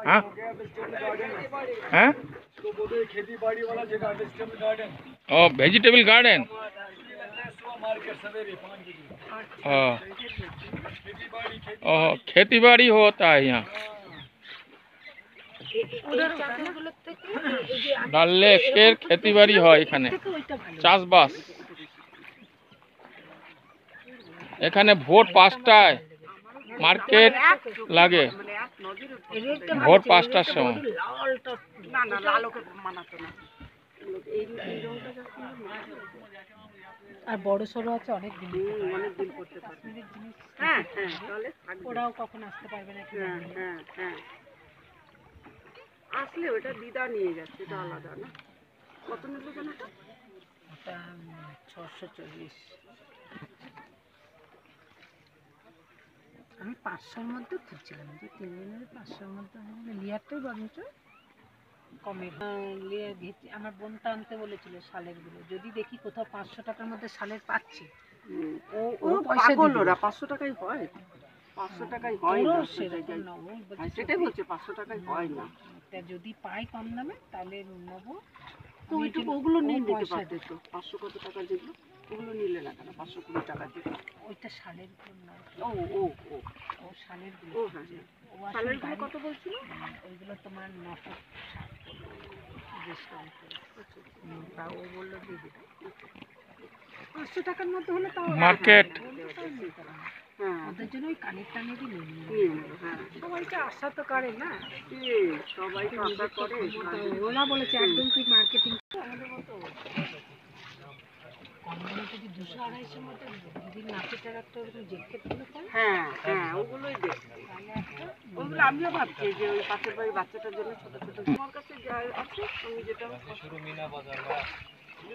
हाँ हाँ खेती-बाड़ी वाला जगह वेजिटेबल गार्डन। और वेजिटेबल गार्डन। मार्केट सवेरे 5 बजे। खेती बाड़ी होता है यहाँ। ডাল লেকের खेती बाड़ी হয় এখানে, চাষবাস। এখানে ভোর 5টায় মার্কেট লাগে, ভোর 5টার সময়। আর বড় সরো আছে অনেক দিন, অনেক দিন করতে পারবে। হ্যাঁ হ্যাঁ, তাহলে ওরাও কখন আসতে পারবে না। হ্যাঁ হ্যাঁ হ্যাঁ, আসলে ওটা দিদা নিয়ে যাচ্ছে, এটা আলাদা না। কত নিল জানো তো? ওটা 640। আমি 500-র মধ্যে খুঁজছিলাম, যে 500-র মধ্যে লিয়ারটাই বরঞ্চ কমে। লিয়ার আমার বোনটা আনতে বলেছিল শালের গুলো, যদি দেখি কোথাও 500 টাকার মধ্যে শালের পাচ্ছি। ও পয়সা দিল না, 500 টাকাই হয়, 500 টাকাই হয় না সেরকম না। সেটাই বলছে 500 টাকাই হয় না। তা যদি পাই কম দামে তাহলে নেবো। তো ওইটুকু ওগুলো নিয়ে নিতে পারতে তো। 500 কত টাকা যেগুলো, ওগুলো নিলে না কেন? 520 টাকা যেগুলো, ওইটা শালের গুলো না। ও ও ও ও শালের গুলো। ও হ্যাঁ, শালের গুলো কত বলছিল? ওইগুলো তোমার 960 ডিসকাউন্ট করে। তা ও বললো দিয়ে দিবে 500 টাকার মধ্যে হলে তাও মার্কেট। হ্যাঁ, ওদের জন্য ওই কানের টানেরই নিয়ে নেবো। হ্যাঁ, সবাই তো আশা তো করে না, সবাই তো আশা করে। ওরা বলেছে একদম তুই মার্কেটিং আমাদের মতো কম দামে যদি 200-250 মতো যদি নাপিটার একটা ওরকম জ্যাকেটগুলো পাই। হ্যাঁ হ্যাঁ, ওগুলোই দেখ। তাহলে একটা ওগুলো আমিও ভাবছি যে ওই পাশের বাড়ির বাচ্চাটার জন্য ছোট ছোট আমার কাছে যা আছে আমি যেটা শুরু মিনা বাজার বা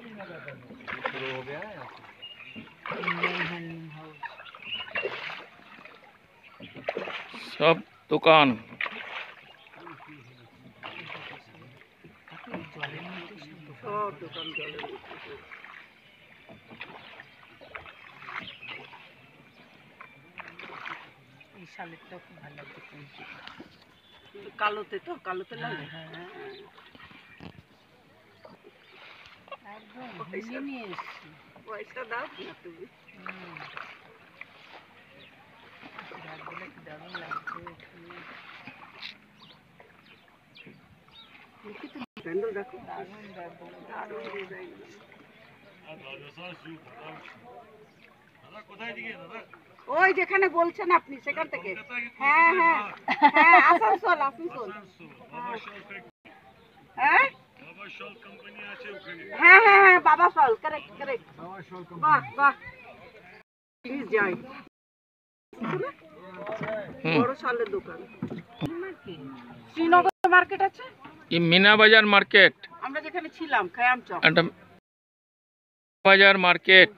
মিনা বাজার শুরু हो गया है। सब दुकान। সব দোকান জলের এই শালেরটাও খুব ভালো লাগছে, কালোতে তো, কালোতে লাগে। হ্যাঁ একদম মিলিয়ে নিয়ে এসছি। পয়সা দাও না তুমি। ব্যাগগুলো কি দারুণ লাগছে। প্যান্ডেল দেখো, দারুণ ব্যাগগুলো, দারুণ ডিজাইন। ওই যেখানে বলছেন আপনি সেখান থেকে। হ্যাঁ হ্যাঁ হ্যাঁ, আসানসোল আসানসোল। হ্যাঁ হ্যাঁ হ্যাঁ হ্যাঁ, বাবা সল, কারেক্ট কারেক্ট। বাহ বাহ, প্লিজ যাই। বড় শালের দোকান শ্রীনগর মার্কেট আছে, ये मीना बाजार मार्केट। আমরা যেখানে ছিলাম খায়াম চক। बाजार मार्केट।